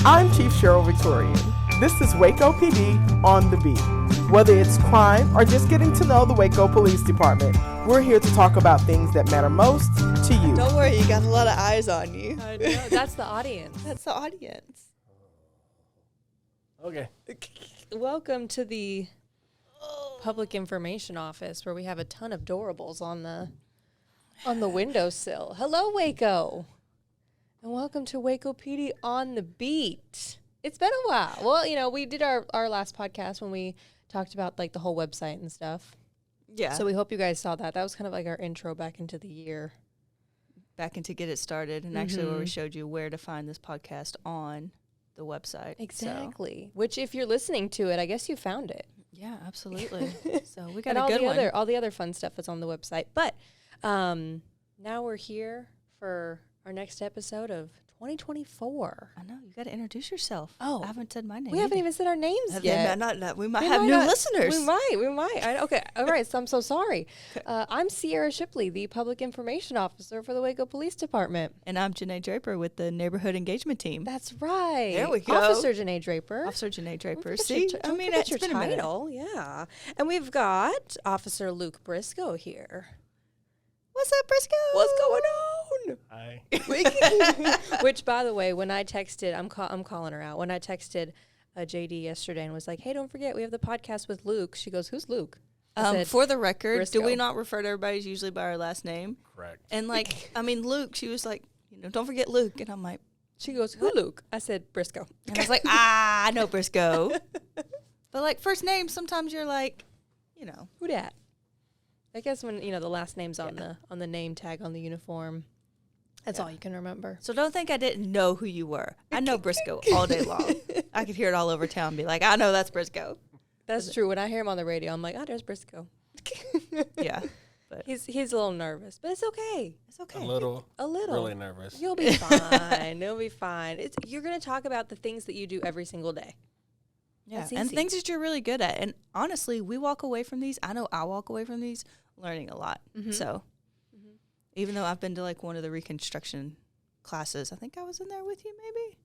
I'm Chief Cheryl Victorian. This is Waco PD on the beat. Whether it's crime or just getting to know the Waco Police Department, we're here to talk about things that matter most to you. Don't worry, you got a lot of eyes on you. I know, that's the audience. That's the audience. Okay. Welcome to the Public Information Office, where we have a ton of doorables on the windowsill. Hello, Waco. And welcome to Waco PD on the beat. It's been a while. Well, you know, we did our last podcast when we talked about like the whole website and stuff. Yeah. So we hope you guys saw that. That was kind of like our intro back into the year. Back into Get It Started, and actually where we showed you where to find this podcast on the website. Exactly. So. Which, if you're listening to it, I guess you found it. Yeah, absolutely. So we got and a good one. All the other fun stuff is on the website. But now we're here for our next episode of 2024. I know. You got to introduce yourself. Oh. I haven't said my name. We haven't even said our names yet. We might have new listeners. We might. Okay. All right. So I'm so sorry. I'm Sierra Shipley, the Public Information Officer for the Waco Police Department. And I'm Janae Draper with the Neighborhood Engagement Team. That's right. There we go. Officer Janae Draper. Officer Janae Draper. See, it's your been a minute. title. Yeah. And we've got Officer Luke Brisco here. What's up, Brisco? What's going on? Hi. Which, by the way, when I texted, I'm calling her out. When I texted JD yesterday and was like, "Hey, don't forget, we have the podcast with Luke." She goes, "Who's Luke?" I said, for the record, Brisco. do we not refer to everybody usually by our last name? Correct. And Luke, she was like, don't forget Luke. And I'm like, she goes, "Who Luke?" I said, "Brisco." And I was like, I know Brisco. But like first name, sometimes you're like, who dat? I guess when the last name's on the name tag on the uniform, that's all you can remember. So don't think I didn't know who you were. I know Brisco all day long. I could hear it all over town and be like, I know that's Brisco. That's true. When I hear him on the radio, I'm like, there's Brisco. Yeah. But he's a little nervous, but it's okay. It's okay. A little. Really nervous. You'll be fine. You'll be fine. You're going to talk about the things that you do every single day. Yeah, and things that you're really good at. And honestly, we walk away from these. I know I walk away from these learning a lot. Mm-hmm. So even though I've been to like one of the Reconstruction classes, I think I was in there with you maybe.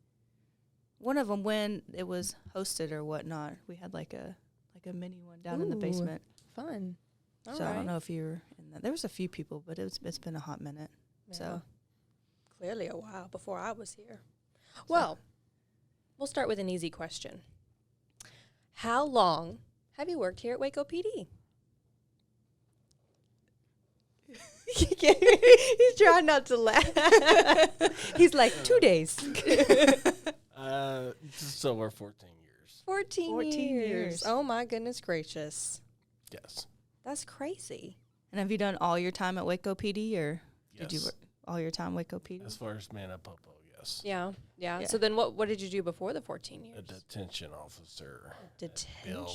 One of them when it was hosted or whatnot. We had like a mini one down in the basement. Fun. All so right. I don't know if you were in that. There was a few people, but it's been a hot minute. Yeah. So clearly a while before I was here. Well, we'll start with an easy question. How long have you worked here at Waco PD? He's trying not to laugh. He's like, 2 days. So we're 14 years. 14 years. Oh, my goodness gracious. Yes. That's crazy. And have you done all your time at Waco PD, or Yes. did you work all your time Waco PD? As far as man at Popo, yes. Yeah. So then what did you do before the 14 years? A detention officer. Detention.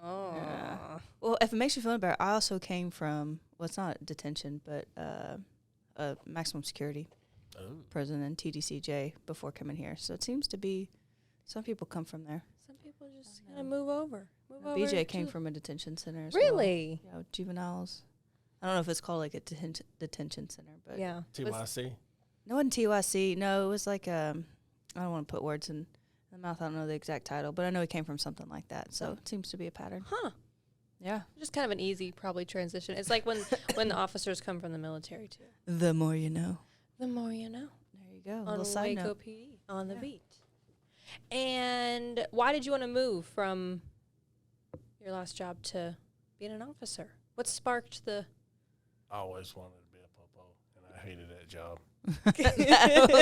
Oh. Yeah. Well, if it makes you feel better, I also came from, well, it's not detention, but maximum security prison in TDCJ before coming here. So it seems to be some people come from there. Some people just kind of move over. BJ came from a detention center as really? well. Yeah, juveniles. I don't know if it's called like a detention center, but yeah. TYC? No, it wasn't TYC. No, it was like I don't want to put words in the mouth. I don't know the exact title, but I know he came from something like that. So it seems to be a pattern. Huh. Yeah. Just kind of an easy probably transition. It's like when the officers come from the military too. The more you know. The more you know. There you go. On Waco PD on the beat. And why did you want to move from your last job to being an officer? What sparked the... I always wanted to be a Popo, and I hated that job.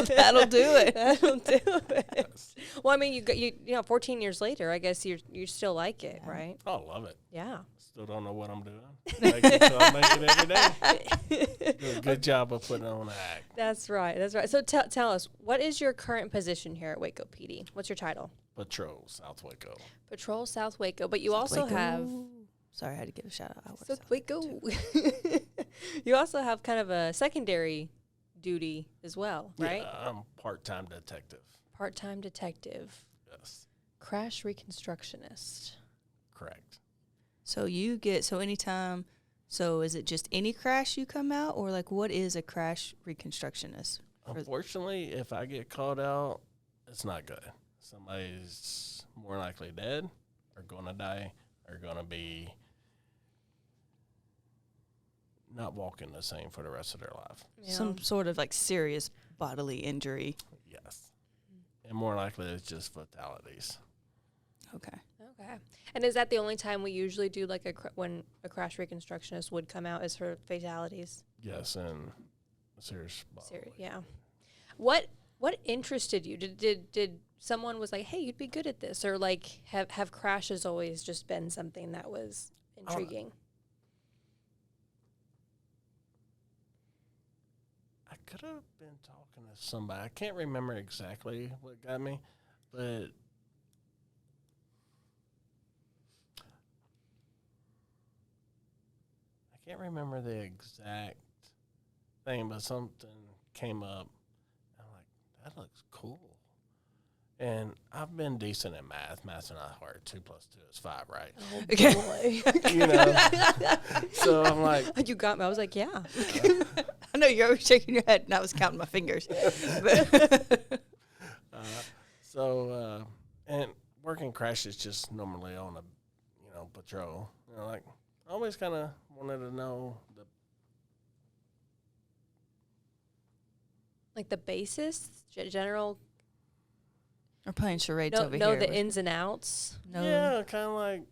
That'll do it. That'll do it. Yes. Well, I mean, you 14 years later, I guess you still like it, right? I love it. Yeah. Still don't know what I'm doing. Make it every day. Do a good job of putting on an act. That's right. So tell us, what is your current position here at Waco PD? What's your title? Patrol South Waco. Patrol South Waco, but you also have... Sorry, I had to give a shout out. South Waco. You also have kind of a secondary duty as well, right? Yeah, I'm part-time detective. Part-time detective. Yes. Crash Reconstructionist. Correct. So anytime, so is it just any crash you come out, or like what is a crash reconstructionist Unfortunately, if I get called out, it's not good. Somebody's more likely dead, or going to die, or going to be not walking the same for the rest of their life. Yeah. Some sort of like serious bodily injury. Yes. And more likely it's just fatalities. Okay. Okay. And is that the only time we usually do like when a crash reconstructionist would come out is for fatalities? Yes, and serious bodily. Yeah. What interested you? Did someone was like, hey, you'd be good at this, or like have crashes always just been something that was intriguing? I could have been talking to somebody. I can't remember exactly what got me, but I can't remember the exact thing, but something came up. I'm like, that looks cool. And I've been decent at math. Math's not hard. 2 + 2 is 5, right? Oh boy. You know? So I'm like, You got me. I was like, yeah. I know you're always shaking your head, and I was counting my fingers. And working crashes just normally on a, patrol. Like, I always kind of wanted to know Like the basis, general. We're playing charades over Know here. the ins and outs. No. yeah, kind of like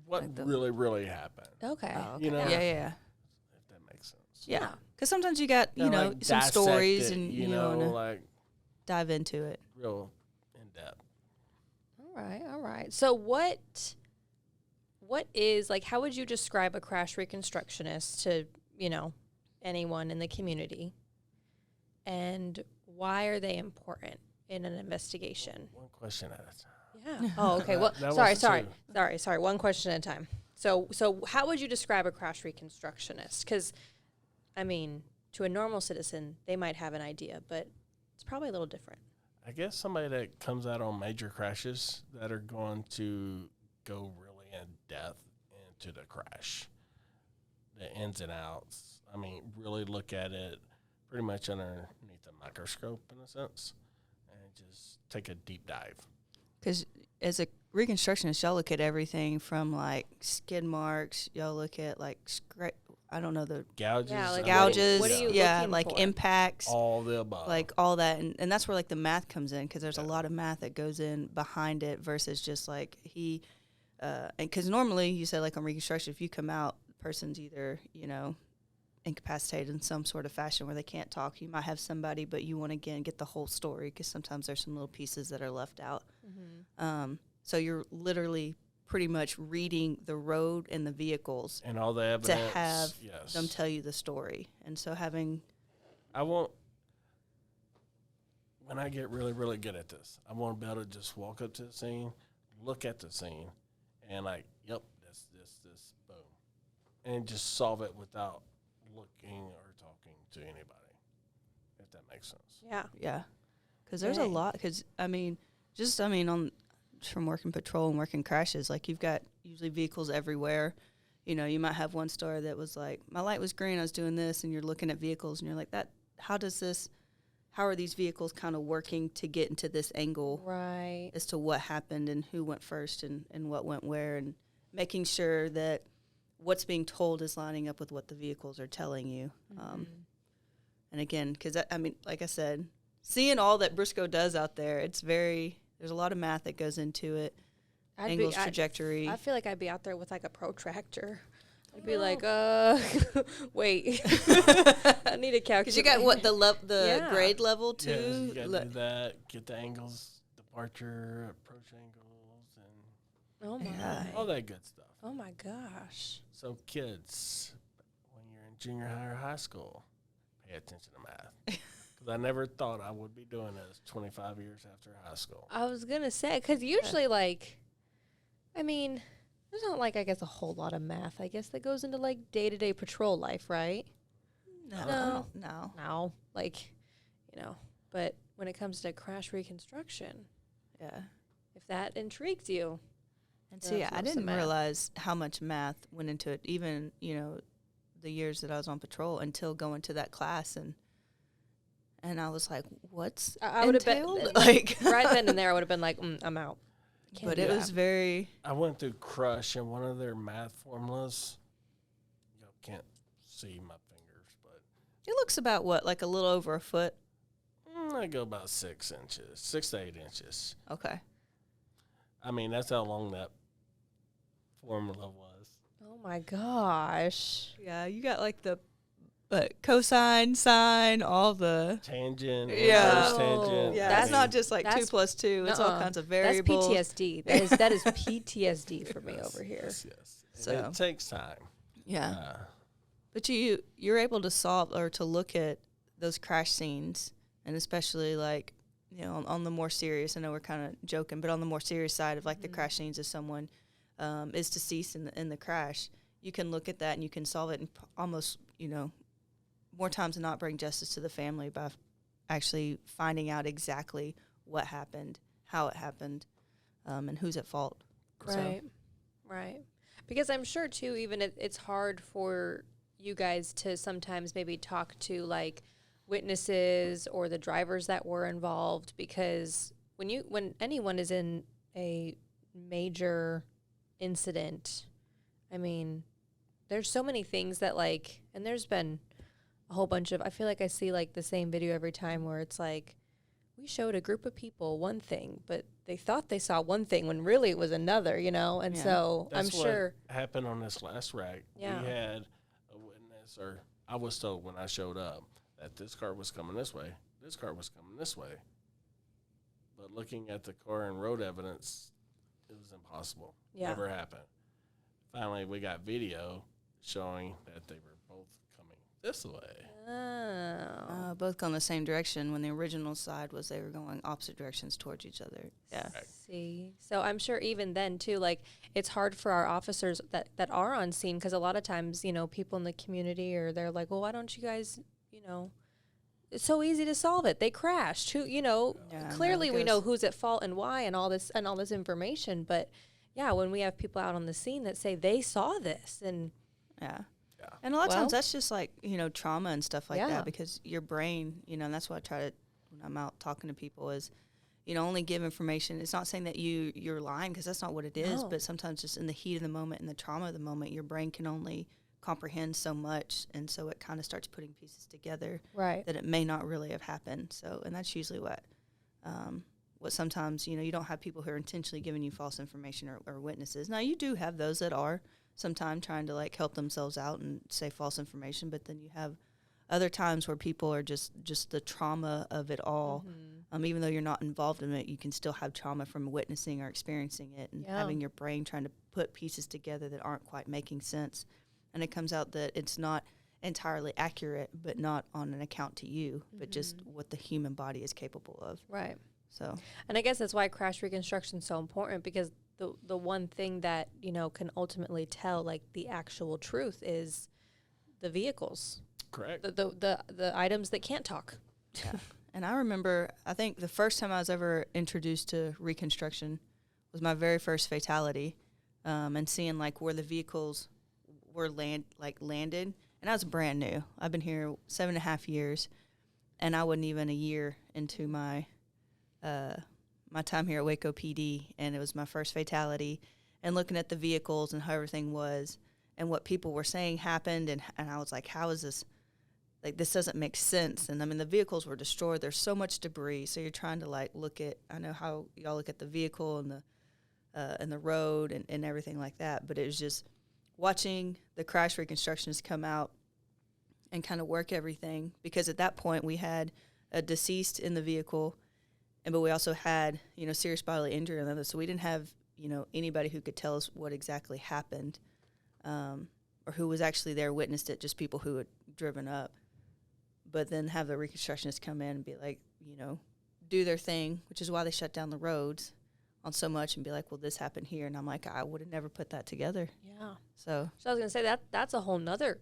what Like really happened. Okay. Oh, okay. You know? Yeah. If that makes sense. Yeah. Because sometimes you got, Kinda like some dissect stories it, and you you know, want to like dive into it. real in depth. All right. So what is, like, how would you describe a crash reconstructionist to, anyone in the community? And why are they important in an investigation? One question at a time. Yeah. Oh, okay. Well, That sorry. was two. One question at a time. So how would you describe a crash reconstructionist? Because, I mean, to a normal citizen, they might have an idea, but it's probably a little different. I guess somebody that comes out on major crashes that are going to go really in depth into the crash, the ins and outs. I mean, really look at it pretty much underneath a microscope in a sense, and just take a deep dive. Because as a reconstructionist, y'all look at everything from like skid marks. Y'all look at like I don't know the Gouges. Yeah, like gouges. what are you yeah, looking like for? impacts. All the above. Like all that, and that's where like the math comes in, because there's a Yeah. lot of math that goes in behind it versus just like and because normally you say like on reconstruction, if you come out, the person's either incapacitated in some sort of fashion where they can't talk. You might have somebody, but you want to again get the whole story, because sometimes there's some little pieces that are left out. Mm-hmm. So you're literally pretty much reading the road and the vehicles and all the to evidence. have yes. them tell you the story. And so when I get really, really good at this, I want to be able to just walk up to the scene, look at the scene, and like, yep, this, boom. And just solve it without looking or talking to anybody, if that makes sense. Yeah. Yeah, because there's a Dang. lot. Because from working patrol and working crashes, like you've got usually vehicles everywhere. You might have one story that was like, my light was green, I was doing this, and you're looking at vehicles and you're like, how are these vehicles kind of working to get into this angle Right. as to what happened and who went first and what went where, and making sure that what's being told is lining up with what the vehicles are telling you. And again, because like I said, seeing all that Brisco does out there, there's a lot of math that goes into it. Angles, trajectory. I feel like I'd be out there with like a protractor. I'd be like, wait, I need a calculator. Because you got what the Yeah. grade level Yes, too. you got to do that, get the angles, departure, approach angles, and Oh my. Yeah. all that good stuff. Oh my gosh. So kids, when you're in junior high or high school, pay attention to math. Because I never thought I would be doing this 25 years after high school. I was gonna say, because usually, there's not I guess a whole lot of math. I guess that goes into day-to-day patrol life, right? No. No, but when it comes to crash reconstruction, Yeah. if that intrigues you, And see, That's I most of didn't math. realize how much math went into it, even, the years that I was on patrol, until going to that class. And And I was like, what's I would have been entailed? Like, right then and there. I would have been like, I'm out. but it was very. I went through Crush, and one of their math formulas, you can't see my fingers, but It looks about what, like a little over a foot. I go about 6 inches, 6 to 8 inches. Okay. I mean, that's how long that formula was. Oh my gosh. Yeah, you got like the cosine, sine, all the. Tangent, Yeah. inverse tangent. Yeah, That's that's not just like 2 that's- plus 2. It's all kinds of variables. That's PTSD. That is PTSD for me over here. Yes. And So- it takes time. Yeah. But you're able to solve or to look at those crash scenes, and especially like, you know, on the more serious, I know we're kind of joking, but on the more serious side of like the crash scenes, if someone is deceased in the crash, you can look at that and you can solve it and almost, you know, more times than not bring justice to the family by actually finding out exactly what happened, how it happened, and who's at fault. Right. Right. Because I'm sure too, even it's hard for you guys to sometimes maybe talk to like witnesses or the drivers that were involved, because when anyone is in a major incident, I mean, there's so many things that like, and there's been a whole bunch of, I feel like I see like the same video every time where it's like, we showed a group of people one thing, but they thought they saw one thing when really it was another, you know? And Yeah. so That's I'm what sure. happened on this last wreck. Yeah. We had a witness, or I was told when I showed up that this car was coming this way, this car was coming this way. But looking at the car and road evidence, it was impossible. Yeah. Never happened. Finally, we got video showing that they were both coming this way. Oh. Both going the same direction when the original side was they were going opposite directions towards each other. Yeah. See, so I'm sure even then too, like it's hard for our officers that are on scene, because a lot of times, you know, people in the community or they're like, well, why don't you guys, you know, it's so easy to solve it. They crashed. Who, you know, Yeah, I clearly know, we know because- who's at fault and why and all this information. But yeah, when we have people out on the scene that say they saw this and Yeah. Yeah. And a lot of Well- times that's just like, you know, trauma and stuff like Yeah. that, because your brain, you know, and that's what I try to, when I'm out talking to people is, you know, only give information. It's not saying that you're lying, because that's not what it is, No. but sometimes just in the heat of the moment and the trauma of the moment, your brain can only comprehend so much. And so it kind of starts putting pieces together right. that it may not really have happened. So, and that's usually what sometimes, you know, you don't have people who are intentionally giving you false information or witnesses. Now, you do have those that are sometimes trying to like help themselves out and say false information, but then you have other times where people are just the trauma of it all. Even though you're not involved in it, you can still have trauma from witnessing or experiencing it and Yeah. having your brain trying to put pieces together that aren't quite making sense. And it comes out that it's not entirely accurate, but not on an account to you, but just what the human body is capable of. Right. So, And I guess that's why crash reconstruction is so important, because the one thing that, you know, can ultimately tell like the actual truth is the vehicles, Correct. the items that can't talk. yeah. And I remember, I think the first time I was ever introduced to Reconstruction was my very first fatality, and seeing like where the vehicles were landed. And I was brand new. I've been here 7.5 years, and I wasn't even a year into my time here at Waco PD, and it was my first fatality. And looking at the vehicles and how everything was, and what people were saying happened, and I was like, how is this? Like, this doesn't make sense. And I mean, the vehicles were destroyed. There's so much debris. So you're trying to like look at, I know how y'all look at the vehicle and the road and everything like that. But it was just watching the Crash Reconstructionists come out and kind of work everything, because at that point we had a deceased in the vehicle, but we also had, you know, serious bodily injury on the other. So we didn't have, you know, anybody who could tell us what exactly happened, or who was actually there, witnessed it, just people who had driven up. But then have the Reconstructionists come in and be like, you know, do their thing, which is why they shut down the roads on so much, and be like, well, this happened here. And I'm like, I would have never put that together. Yeah. So, So I was going to say that's a whole nother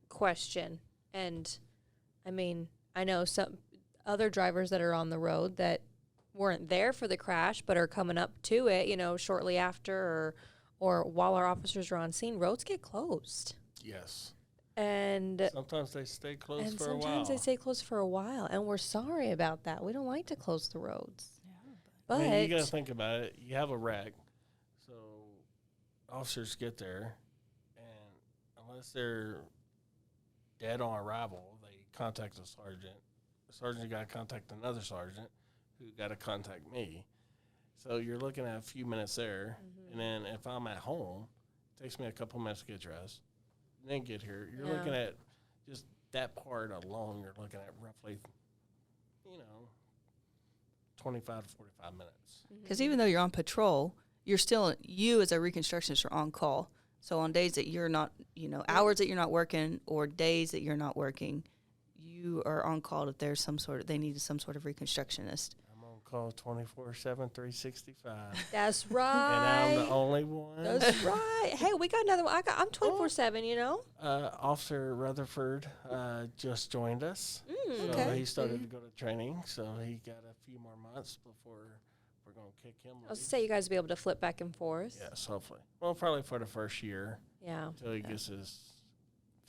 question. And I mean, I know some other drivers that are on the road that weren't there for the crash, but are coming up to it, you know, shortly after or while our officers are on scene. Roads get closed. Yes. And sometimes they stay closed and for a while. sometimes they stay closed for a while, and we're sorry about that. We don't like to close the roads. Yeah, But I mean, you got to think about it. You have a wreck, so officers get there, and unless they're dead on arrival, they contact the sergeant. The sergeant got to contact another sergeant, who got to contact me. So you're looking at a few minutes there, and then if I'm at home, it takes me a couple minutes to get dressed, and then get here. You're looking at just that part alone. You're looking at roughly, 25 to 45 minutes. because even though you're on patrol, you as a Reconstructionist are on call. So on days that you're not, hours that you're not working or days that you're not working, you are on call if there's they need some sort of Reconstructionist. I'm on call 24/7, 365. that's right. And I'm the only one. That's right. Hey, we got another one. I'm 24/7. Officer Rutherford just joined us. So Okay. he started to go to training, so he got a few more months before we're going to kick him I was loose. say you guys will be able to flip back and forth. Yes, hopefully. Well, probably for the first year Yeah. until he gets his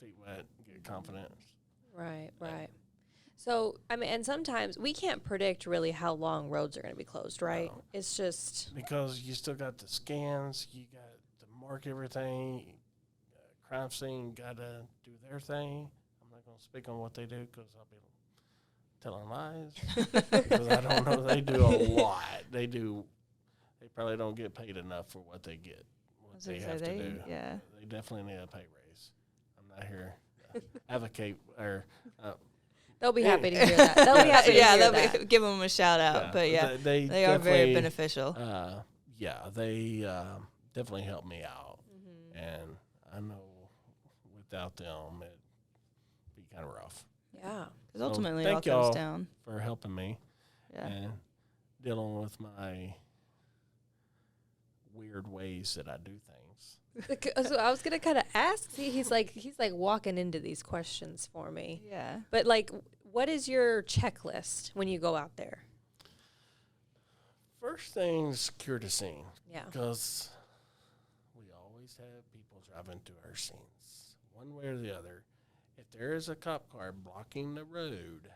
feet wet, get confident. Right. So, I mean, and sometimes we can't predict really how long roads are going to be closed, right? No. It's just, Because you still got the scans, you got to mark everything. Crime scene got to do their thing. I'm not going to speak on what they do because I'll be telling lies. Because I don't know. They do a lot. They probably don't get paid enough for what they get, what they have to do. Yeah. They definitely need a pay raise. I'm not here to advocate or they'll be happy to hear that. They'll be happy to hear that. Give them a shout out. But they are very beneficial. They definitely help me out, and I know without them it'd be kind of rough. Yeah. Because ultimately it thank all comes y'all down. for helping me Yeah. and dealing with my weird ways that I do things. So I was gonna kind of ask. See, he's like walking into these questions for me. Yeah. But like, what is your checklist when you go out there? First thing, secure the scene. Yeah. Because we always have people driving through our scenes, one way or the other. If there is a cop car blocking the road,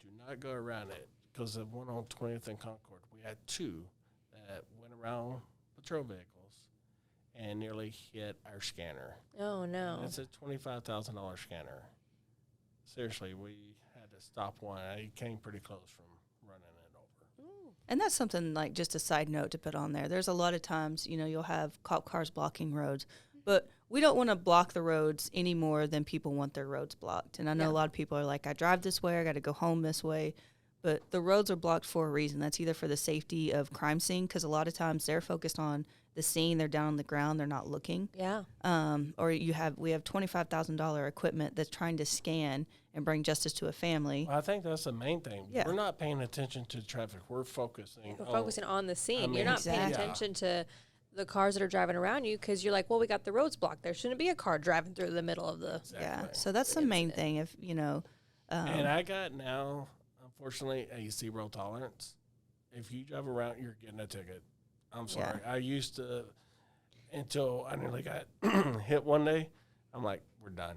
do not go around it. Because the one on 20th and Concord, we had two that went around patrol vehicles and nearly hit our scanner. Oh no. And it's a $25,000 scanner. Seriously, we had to stop one. He came pretty close from running it over. And that's something like just a side note to put on there. There's a lot of times, you'll have cop cars blocking roads, but we don't want to block the roads any more than people want their roads blocked. And I know a lot of people are like, I drive this way, I got to go home this way. But the roads are blocked for a reason. That's either for the safety of crime scene, because a lot of times they're focused on the scene. They're down on the ground. They're not looking. Yeah. Or we have $25,000 equipment that's trying to scan and bring justice to a family. Well, I think that's the main thing. Yeah. We're not paying attention to traffic. We're focusing on the scene. I mean, You're not paying Exactly. attention to the cars that are driving around you because you're like, well, we got the roads blocked. There shouldn't be a car driving through the middle of the. Exactly. Yeah. So that's the main thing. If And I got now, unfortunately, a zero tolerance. If you drive around, you're getting a ticket. I'm sorry. I used to, until I nearly got hit one day, I'm like, we're done.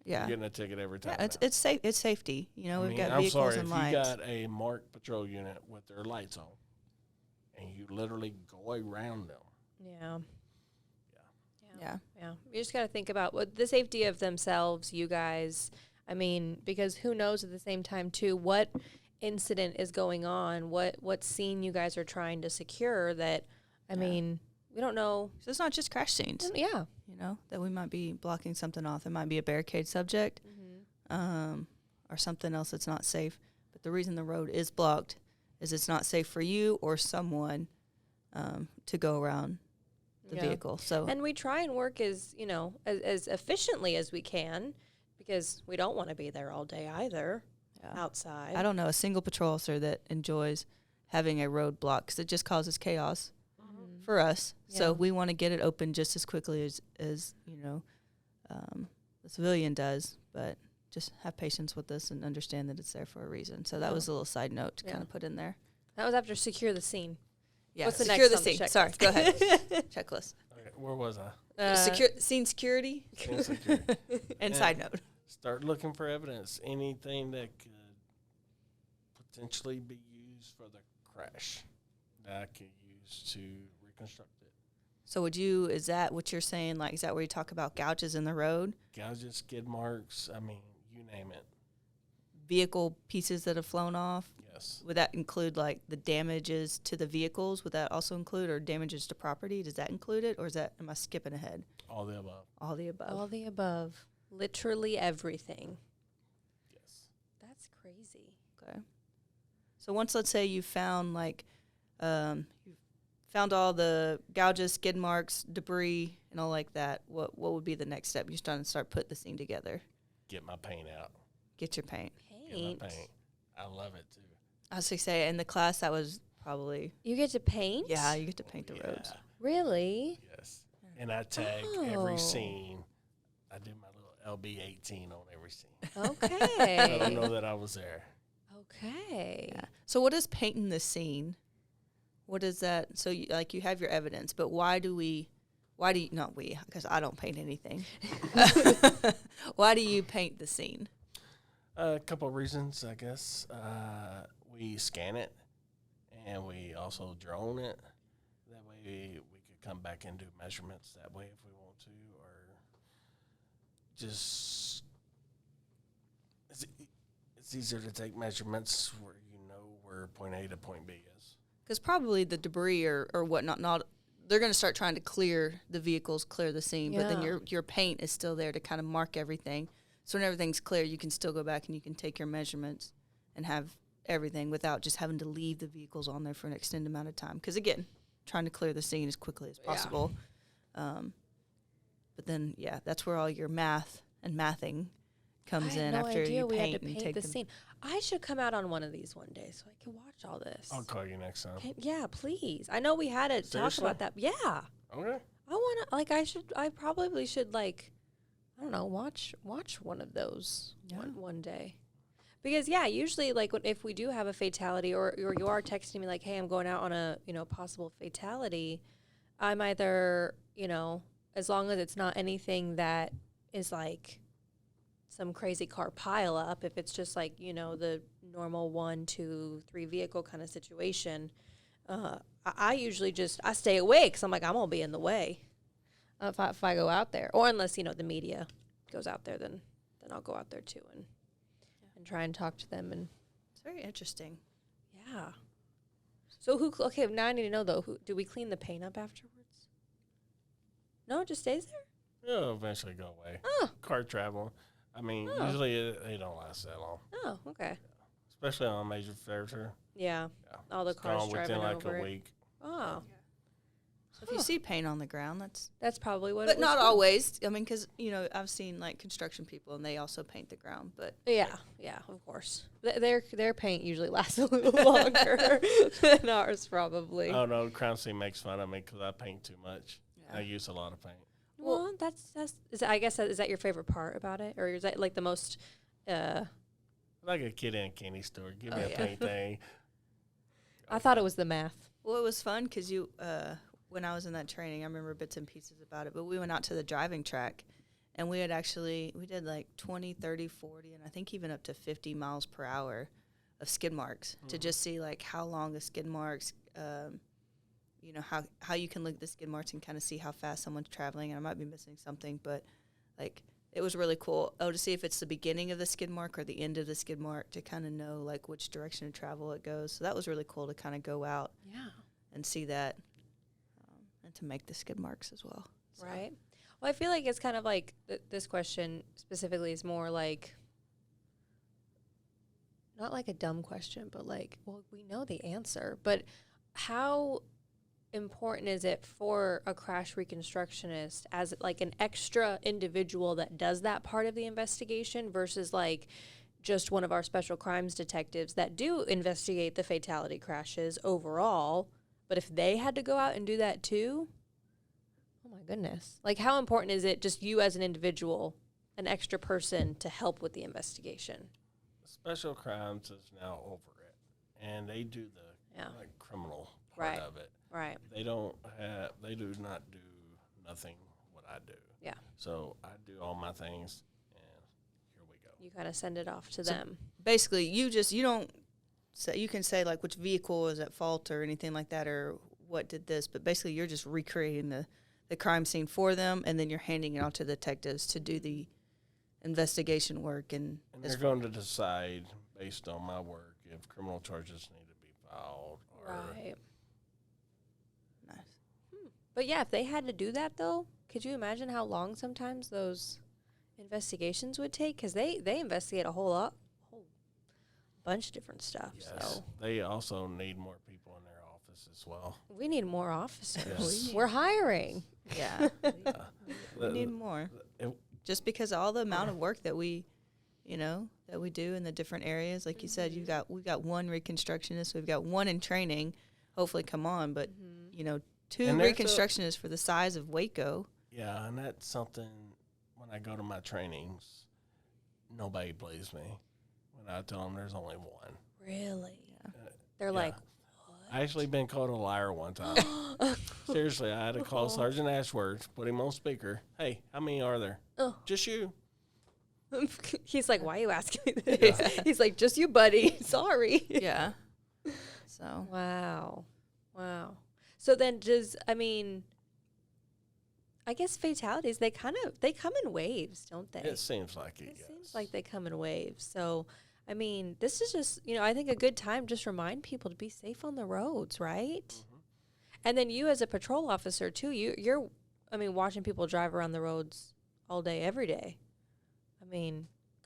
Yeah. You're getting a ticket every time. Yeah, it's safe. It's safety. We've got I'm vehicles sorry, and if lights. you got a marked patrol unit with their lights on, and you literally go around them. Yeah. Yeah. Yeah. You just got to think about the safety of themselves, you guys. I mean, because who knows at the same time, too, what incident is going on, what scene you guys are trying to secure that, I mean, we don't know. So it's not just crash scenes. Yeah. That we might be blocking something off. It might be a barricade subject or something else that's not safe. But the reason the road is blocked is it's not safe for you or someone to go around the vehicle. So And we try and work as efficiently as we can because we don't want to be there all day either outside. I don't know a single patrol officer that enjoys having a road block because it just causes chaos for us. Yeah. So we want to get it open just as quickly as the civilian does, but just have patience with us and understand that it's there for a reason. So that was a little side note to kind of put in there. That was after secure the scene. Yeah, What's the secure next the on the scene. Sorry, go ahead. Checklist. Okay. Where was I? Scene security. Scene security. And side note. Start looking for evidence. Anything that could potentially be used for the crash that I could use to reconstruct it. So is that what you're saying? Like, is that where you talk about gouges in the road? Gouges, skid marks, I mean, you name it. Vehicle pieces that have flown off? Yes. Would that include, like, the damages to the vehicles? Would that also include, or damages to property? Does that include it, or am I skipping ahead? All the above. All the above. All the above. Literally everything. Yes. That's crazy. Okay. So once, let's say, you found, like, you found all the gouges, skid marks, debris, and all like that, what would be the next step? You're starting to start putting this thing together. Get my paint out. Get your paint. Paint. Get my paint. I love it, too. I was going to say, in the class, that was probably... You get to paint? Yeah, you get to paint the roads. Really? Yes. And I tag every scene. I do my little LB18 on every scene. Okay. I don't know that I was there. Okay. Yeah. So what is painting the scene? What is that? So you have your evidence, but not we, because I don't paint anything. Why do you paint the scene? A couple of reasons, I guess. We scan it, and we also drone it. That way we could come back and do measurements that way if we want to, or just it's easier to take measurements where you know where point A to point B is. Because probably the debris or whatnot, they're going to start trying to clear the vehicles, clear the scene, but then your paint is still there to kind of mark everything. So when everything's clear, you can still go back and you can take your measurements and have everything without just having to leave the vehicles on there for an extended amount of time. Because, again, trying to clear the scene as quickly as possible. But then, that's where all your math and mathing comes in after you paint and take the scene. I should come out on one of these one day so I can watch all this. I'll call you next time. Yeah, please. I know we had to talk about that. Yeah. Okay. I want to, I probably should, like, I don't know, watch one of those one day. Because, usually, like, if we do have a fatality or you are texting me, like, hey, I'm going out on a, possible fatality, I'm either, as long as it's not anything that is, like, some crazy car pile up, if it's just, like, the normal 1, 2, 3 vehicle kind of situation, I usually I stay away because I'm like, I'm going to be in the way if I go out there. Or unless, the media goes out there, then I'll go out there too and try and talk to them. And it's very interesting. Yeah. So now I need to know, though, do we clean the paint up afterwards? No, it just stays there? It'll eventually go away. Oh. Car travel. I mean, usually they don't last that long. Oh, okay. Especially on a major thoroughfare. Yeah. All the It's cars gone driving within like over a it. week. Oh. So if you see paint on the ground, that's probably what but it was not for. always. I mean, because, I've seen, like, construction people, and they also paint the ground. But Yeah, of course. Their paint usually lasts a little longer than ours, probably. Oh, no, Crown C makes fun of me because I paint too much. I use a lot of paint. Well, I guess is that your favorite part about it? Or is that, like, the most... Like a kid in a candy store. Give me a paint thing. I thought it was the math. Well, it was fun because when I was in that training, I remember bits and pieces about it, but we went out to the driving track, and we did like 20, 30, 40, and I think even up to 50 miles per hour of skid marks to just see, like, how long the skid marks, how you can look at the skid marks and kind of see how fast someone's traveling. And I might be missing something, but, like, it was really cool to see if it's the beginning of the skid mark or the end of the skid mark to kind of know, like, which direction of travel it goes. So that was really cool to kind of go out and see that. And to make the skid marks as well. So. Right. Well, I feel like it's kind of like this question specifically is more like, not like a dumb question, but like, well, we know the answer, but how important is it for a crash reconstructionist as like an extra individual that does that part of the investigation versus like just one of our special crimes detectives that do investigate the fatality crashes overall? But if they had to go out and do that too, oh my goodness. Like, how important is it just you as an individual, an extra person to help with the investigation? Special crimes is now over it, and they do the criminal part of it. Right. They do not do nothing what I do. Yeah. So I do all my things, and here we go. You kind of send it off to them. Basically, you don't say, you can say like which vehicle is at fault or anything like that, or what did this, but basically you're just recreating the crime scene for them, and then you're handing it off to the detectives to do the investigation work. And they're going to decide based on my work if criminal charges need to be filed. Right. Nice. But yeah, if they had to do that though, could you imagine how long sometimes those investigations would take? Because they investigate a whole bunch of different stuff. Yes. So They also need more people in their office as well. we need more officers. Yes. We're hiring. Yeah. The- We need more. it- Just because of all the amount of work that we do in the different areas. Like you said, we've got one reconstructionist, we've got one in training, hopefully come on, but, two And there's reconstructionists for the size of Waco. Yeah, and that's something when I go to my trainings, nobody believes me when I tell them there's only one. Really? Yeah. They're Yeah. like, I actually been called a liar one time. Seriously, I had to call Sergeant Ashworth, put him on speaker. Hey, how many are there? Oh. Just you. he's like, why are you asking me this? Yeah. He's like, just you, buddy. Sorry. Yeah. So, Wow. So then I guess fatalities, they come in waves, don't they? It seems like it. It Yes. seems like they come in waves. So, this is just, I think a good time just remind people to be safe on the roads, right? Mhm. And then you as a patrol officer too, you're watching people drive around the roads all day, every day.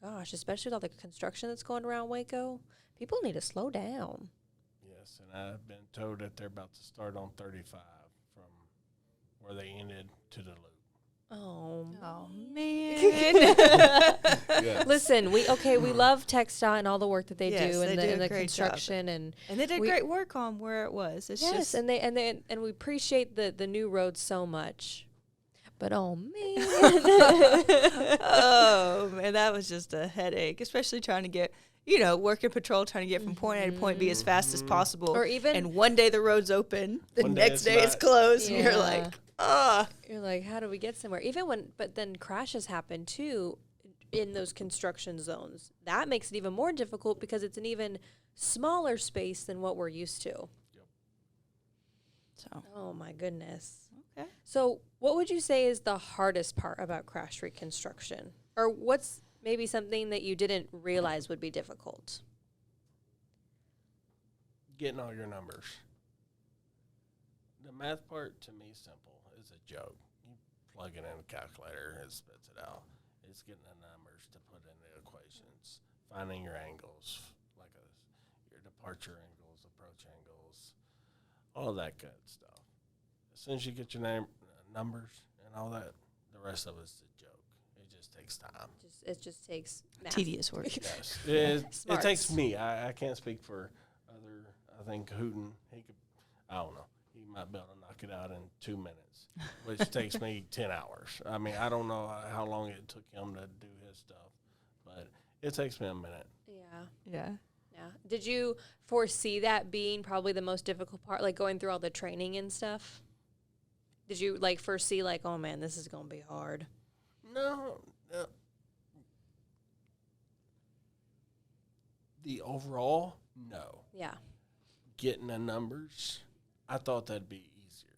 Gosh, especially with all the construction that's going around Waco, people need to slow down. Yes, and I've been told that they're about to start on 35 from where they ended to the loop. Oh man. Yes. Listen, we love TxDOT and all the work that they Yes, do they in do a the great construction job. and And they did We- great work on where it was. It's yes, just and we appreciate the new roads so much. But oh man. oh man, that was just a headache, especially trying to get, working patrol, trying to get from point A to point B as fast as possible. Or even and one day the road's open, the One day next it's day it's not. closed, and you're Yeah. like, ah. You're like, how do we get somewhere? But then crashes happen too in those construction zones. That makes it even more difficult because it's an even smaller space than what we're used to. So Oh my goodness. okay. So what would you say is the hardest part about crash reconstruction? Or what's maybe something that you didn't realize would be difficult? Getting all your numbers. The math part, to me, simple. It's a joke. You plug it in a calculator, it spits it out. It's getting the numbers to put in the equations, finding your angles, your departure angles, approach angles, all that good stuff. As soon as you get your numbers and all that, the rest of it's a joke. It just takes time. It just takes math. Tedious work. Yes, it Smarts. takes me. I can't speak for other. I think Hooten, he could. I don't know. He might be able to knock it out in 2 minutes, which takes me 10 hours. I don't know how long it took him to do his stuff, but it takes me a minute. Yeah. Did you foresee that being probably the most difficult part, like going through all the training and stuff? Did you foresee oh man, this is gonna be hard? No. The overall, no. Yeah. Getting the numbers, I thought that'd be easier,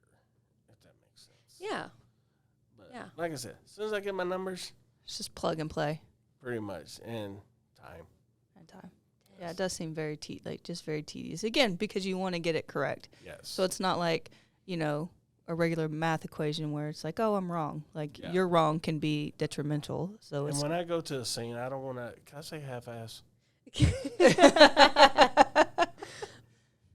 if that makes sense. Yeah. But Yeah. like I said, as soon as I get my numbers, It's just plug and play pretty much, and time. and time. Yeah, it does seem very just very tedious. Again, because you want to get it correct. Yes. So it's not like, a regular math equation where it's like, oh, I'm wrong. Like Yeah. your wrong can be detrimental. So And it's when I go to a scene, I don't want to. Can I say half-ass?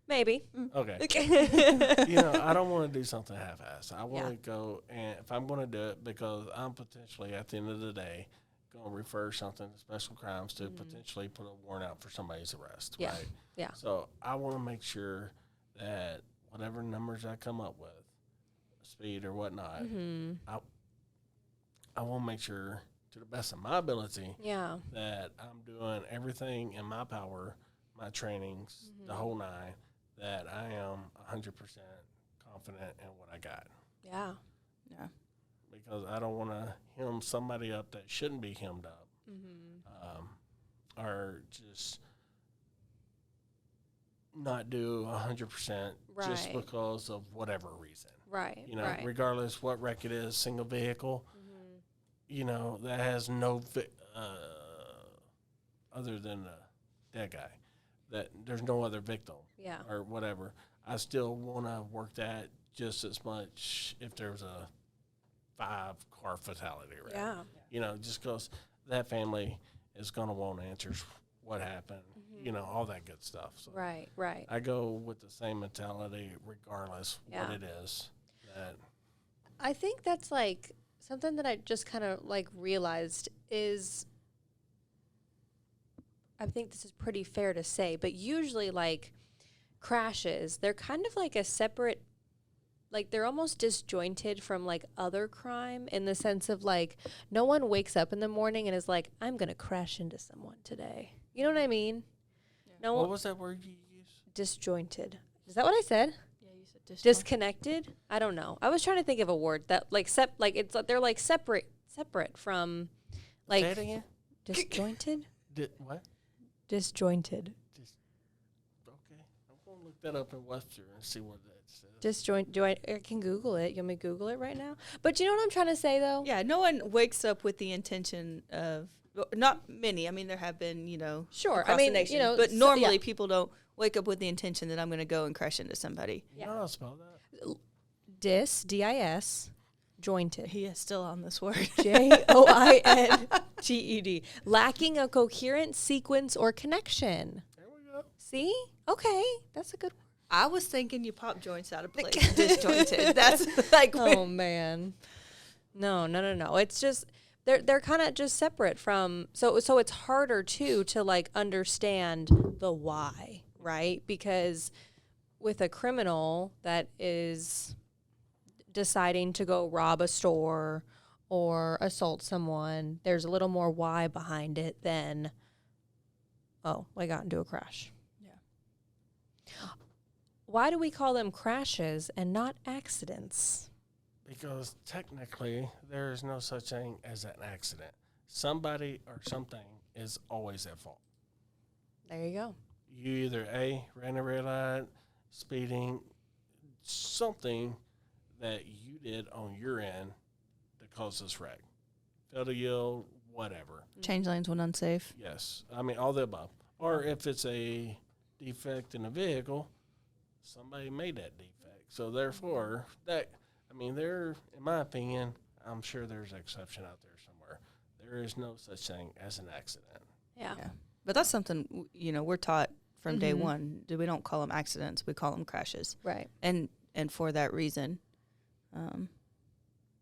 Maybe. Okay. I don't want to do something half-ass. I want to go, and if I'm going to do it, because I'm potentially at the end of the day going to refer something to special crimes to potentially put a warrant out for somebody's arrest. Yeah. Right. Yeah. So I want to make sure that whatever numbers I come up with, speed or whatnot, I want to make sure, to the best of my ability, Yeah. that I'm doing everything in my power, my trainings, the whole nine, that I am 100% confident in what I got. Yeah. yeah. because I don't want to hem somebody up that shouldn't be hemmed up, or just not do 100% just Right. because of whatever reason. Right. You know, right. regardless what wreck it is, single vehicle, you know, that has no other than the dead guy, that there's no other victim Yeah. or whatever. I still want to work that just as much if there's a 5-car fatality, right? Yeah. You know, just because that family is going to want answers, what happened, you know, all that good stuff. So Right. Right. I go with the same mentality regardless Yeah. what it is. That I think that's like something that I just kind of like realized is, I think this is pretty fair to say, but usually like crashes, they're kind of like a separate, like they're almost disjointed from like other crime in the sense of like no one wakes up in the morning and is like, I'm going to crash into someone today. You know what I mean? No what one, was that word you used? disjointed. Is that what I said? Yeah, you said Disconnected? I don't know. I was trying to think of a word that like it's they're like separate from like Say it again. disjointed? What? Disjointed. Okay, I'm going to look that up in Webster and see what that says. I can Google it. You want me to Google it right now? But you know what I'm trying to say though? Yeah, no one wakes up with the intention of, well, not many. I mean, there have been, you know, Sure. across I mean, the nation, you know, but so- normally yeah. people don't wake up with the intention that I'm going to go and crash into somebody. You know how to spell that? D-I-S, jointed. He is still on this word. Jointed. Lacking a coherent sequence or connection. There we go. See? Okay. That's a good word. I was thinking you pop joints out of place, disjointed. That's like, Oh man. No. It's just they're kind of just separate from so it's harder too to like understand the why, right? Because with a criminal that is deciding to go rob a store or assault someone, there's a little more why behind it than, oh, I got into a crash. Yeah. Why do we call them crashes and not accidents? Because technically, there is no such thing as an accident. Somebody or something is always at fault. There you go. You either A, ran a red light, speeding, something that you did on your end that caused this wreck. Failed to yield, whatever. change lanes when unsafe. Yes. I mean, all the above. Or if it's a defect in a vehicle, somebody made that defect. So therefore, that, I mean, there, in my opinion, I'm sure there's an exception out there somewhere. There is no such thing as an accident. Yeah. Yeah. But that's something, you know, we're taught from day one. We don't call them accidents. We call them crashes. Right. And for that reason,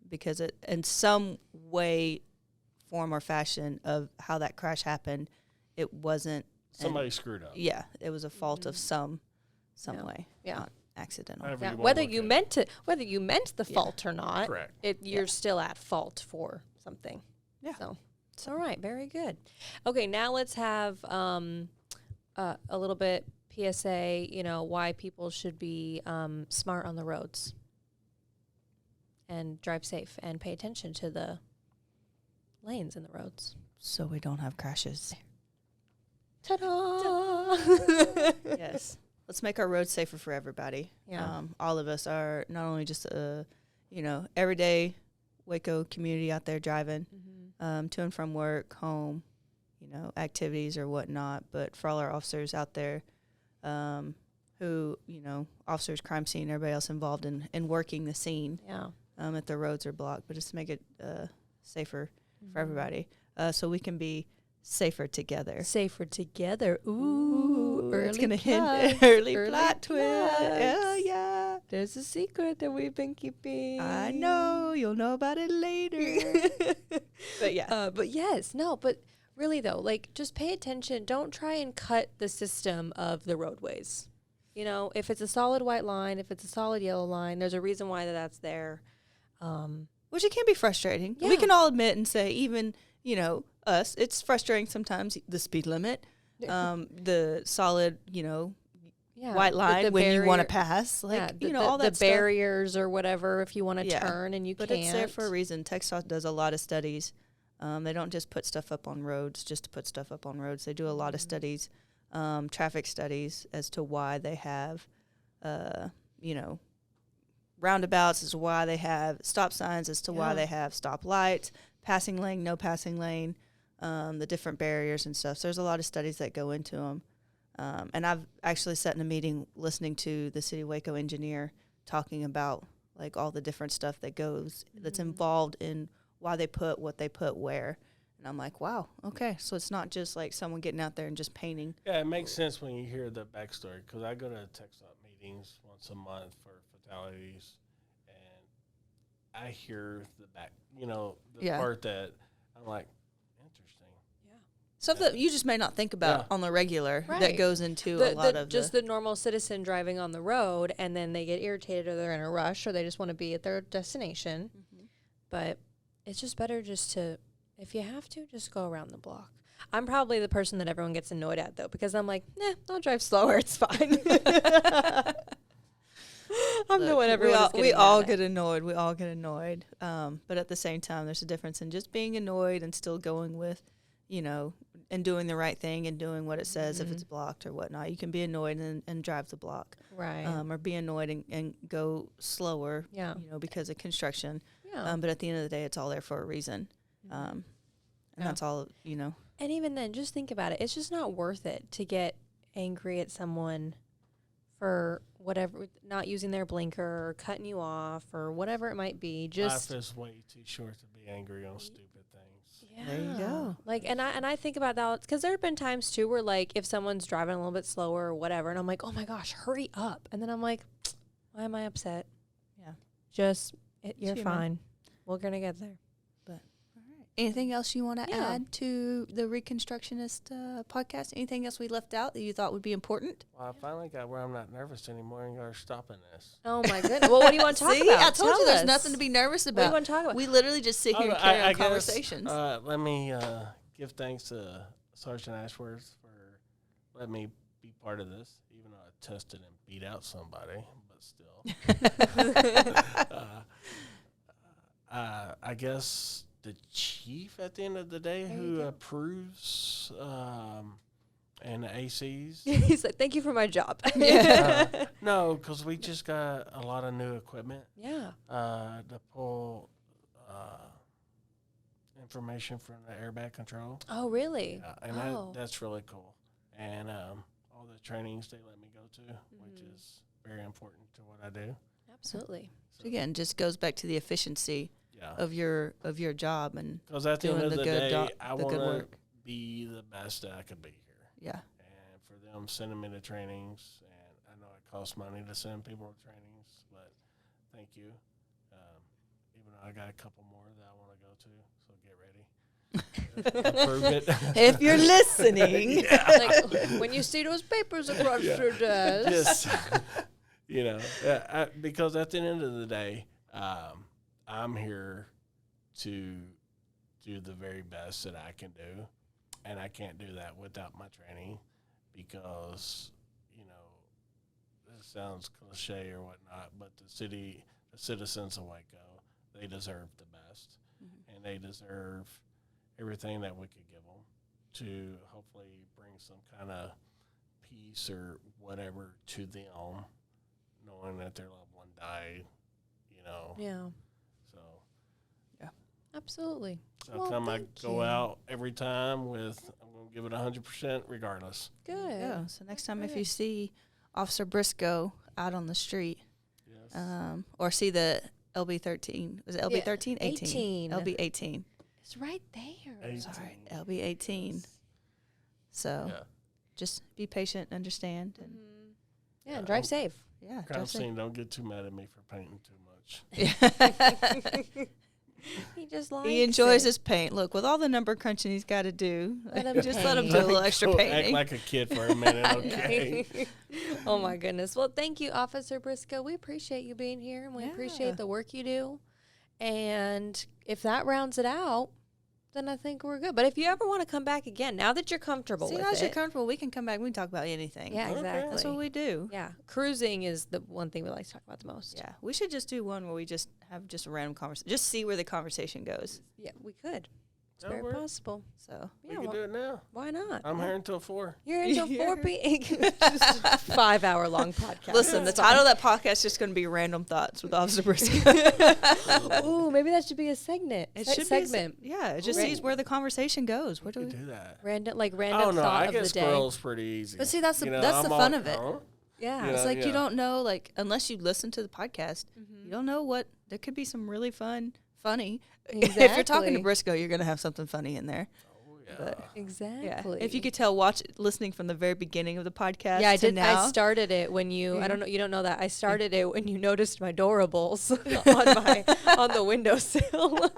because it, in some way, form or fashion of how that crash happened, it wasn't. Somebody screwed up. Yeah, it was a fault of some Yeah. way, Yeah. not accidental. However Yeah. you wanna Whether look you at it. meant the fault or not, Correct. you're still at fault for something. Yeah. So it's all right. Very good. Okay, now let's have a little bit PSA. You know, why people should be smart on the roads and drive safe and pay attention to the lanes in the roads. So we don't have crashes. Ta-da! Yes. Let's make our roads safer for everybody. Yeah. All of us are not only just everyday Waco community out there driving to and from work, home, activities or whatnot, but for all our officers out there who, officers, crime scene, everybody else involved in working the scene Yeah. if the roads are blocked, but just to make it safer for everybody so we can be safer together. Safer together. Ooh, It's early gonna hint plugs. early Early plot twist. Yeah, plugs. yeah. There's a secret that we've been keeping. I know. You'll know about it later. But yeah. But really though, like just pay attention. Don't try and cut the system of the roadways. You know, if it's a solid white line, if it's a solid yellow line, there's a reason why that's there. Which it can be frustrating. Yeah. We can all admit and say, even, us, it's frustrating sometimes, the speed limit, the solid, white line when you want to pass. Like, all that the stuff. barriers or whatever if you want to turn and you but can't. But it's there for a reason. TxDOT does a lot of studies. They don't just put stuff up on roads just to put stuff up on roads. They do a lot of studies, traffic studies as to why they have, roundabouts, as to why they have stop signs, as to why they have stop lights, passing lane, no passing lane, the different barriers and stuff. So there's a lot of studies that go into them. And I've actually sat in a meeting listening to the City of Waco engineer talking about like all the different stuff that goes that's involved in why they put what they put where. And I'm like, wow, okay. So it's not just like someone getting out there and just painting. Yeah, it makes sense when you hear the backstory, because I go to TxDOT meetings once a month for fatalities, and I hear the part that I'm like, interesting. Stuff that you just may not think about on the regular that goes into a lot of the normal citizen driving on the road, and then they get irritated or they're in a rush or they just want to be at their destination. But it's just better just to, if you have to, just go around the block. I'm probably the person that everyone gets annoyed at, though, because I'm like, I'll drive slower. It's fine. I'm the one everyone we all get annoyed. We all get annoyed. But at the same time, there's a difference in just being annoyed and still going with, and doing the right thing and doing what it says if it's blocked or whatnot. You can be annoyed and drive the block. Right. Or be annoyed and go slower, because of construction. But at the end of the day, it's all there for a reason. And that's all, And even then, just think about it. It's just not worth it to get angry at someone for whatever, not using their blinker or cutting you off or whatever it might be. Just life is way too short to be angry on stupid things. Yeah. There you go. Like, and I think about that because there have been times too where like if someone's driving a little bit slower or whatever, and I'm like, oh my gosh, hurry up, and then I'm like, why am I upset? Yeah. Just you're fine. We're gonna get there. Anything else you want to add to the Reconstructionist podcast? Anything else we left out that you thought would be important? Well, I finally got where I'm not nervous anymore and you're stopping this. Oh, my goodness. Well, what do you want to talk about? I told you there's nothing to be nervous about. What do you want to talk about? We literally just sit here and carry on conversations. Let me give thanks to Sergeant Ashworth for letting me be part of this, even though I tested and beat out somebody, but still. I guess the chief at the end of the day who approves and the ACs. He's like, thank you for my job. No, because we just got a lot of new equipment. Yeah. To pull information from the airbag control. Oh, really? And that's really cool. And all the trainings they let me go to, which is very important to what I do. Absolutely. So again, just goes back to the efficiency of your job and because at the end of the day, I want to be the best that I could be here. Yeah. And for them sending me to trainings, and I know it costs money to send people to trainings, but thank you. Even though I got a couple more that I want to go to, so get ready. Approve it. If you're listening. Like, when you see those papers across your desk. Just, because at the end of the day, I'm here to do the very best that I can do, and I can't do that without my training because, this sounds cliche or whatnot, but the citizens of Waco, they deserve the best, and they deserve everything that we could give them to hopefully bring some kind of peace or whatever to them, knowing that their loved one died, Yeah. So, yeah. Absolutely. So I go out every time with, I'm going to give it 100% regardless. Good. Yeah. So next time if you see Officer Brisco out on the street, or see the LB13, was it LB13? 18. LB18. It's right there. 18. Sorry, LB18. So just be patient, understand. And drive safe. Yeah. Crime scene, don't get too mad at me for painting too much. He just likes He enjoys his paint. Look, with all the number crunching he's got to do, let him do a little extra painting. Act like a kid for a minute, okay? Oh, my goodness. Well, thank you, Officer Brisco. We appreciate you being here, and we appreciate the work you do. And if that rounds it out, then I think we're good. But if you ever want to come back again, now that you're comfortable See, with now that you're it. comfortable, we can come back. We can talk about anything. Yeah, Okay. exactly. That's what we do. Yeah, cruising is the one thing we like to talk about the most. Yeah, we should just do one where we just have just a random conversation, just see where the conversation goes. Yeah, we could. It's That'll very work. possible. So Yeah, We can do it now. why not? I'm here until 4. You're until 4 p.m. Just a 5-hour long podcast. listen, the title of that podcast is just going to be Random Thoughts with Officer Brisco. Ooh, maybe that should be a segment. It Se- should segment. be. Yeah, it just Right. sees where the conversation goes. We Where do can we? do that. Random Oh, thought no, I of get the day. squirrels pretty easy. But see, that's the You know, that's the I'm fun all- of it. huh? Yeah. Yeah. It's like you don't know, like unless you listen to the podcast, Mm-hmm. you don't know what there could be some really funny. If Exactly. you're talking to Brisco, you're gonna have something funny in there. Oh, yeah. But Exactly. if you could tell, listening from the very beginning of the podcast. Yeah, I to did. Now, I started it when you. I Yeah. don't know. You don't know that. I started it when you noticed my doorables on the windowsill.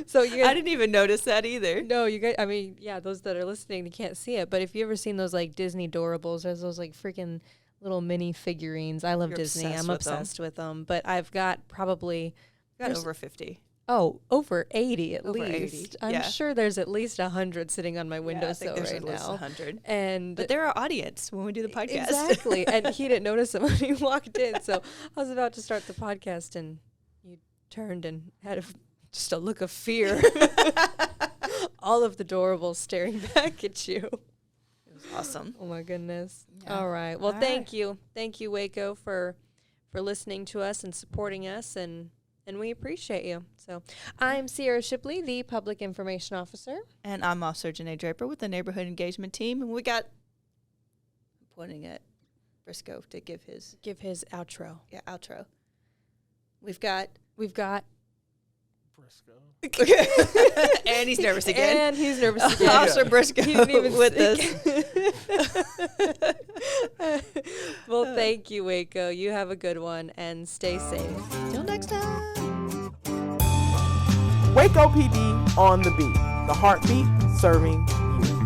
So you. I didn't even notice that either. No, you guys. I mean, yeah, those that are listening, they can't see it. But if you ever seen those like Disney doorables, there's those like freaking little mini figurines. I love You're Disney. obsessed I'm with them. obsessed with them. But I've got probably Got There's- over 50. over 80 at Over least. 80, I'm yeah. sure there's at least 100 sitting on my I windowsill think there's right at least now. 100. And But they're our audience when we do the podcast. exactly. And he didn't notice him when he walked in. So I was about to start the podcast and you turned and had just a look of fear. All of the doorables staring back at you. It was awesome. Oh my goodness. Yeah. All right. Well, All thank right. you. Thank you, Waco, for listening to us and supporting us, and we appreciate you. So I'm Sierra Shipley, the Public Information Officer. And I'm Officer Janae Draper with the Neighborhood Engagement Team. And we got, I'm pointing at Brisco to give his Give his outro. outro. We've got, Brisco. and he's nervous again. And he's nervous again. Officer Brisco He didn't even with speak. us. Well, thank you, Waco. You have a good one, and stay safe. Till next time. Waco PD on the beat. The heartbeat serving you.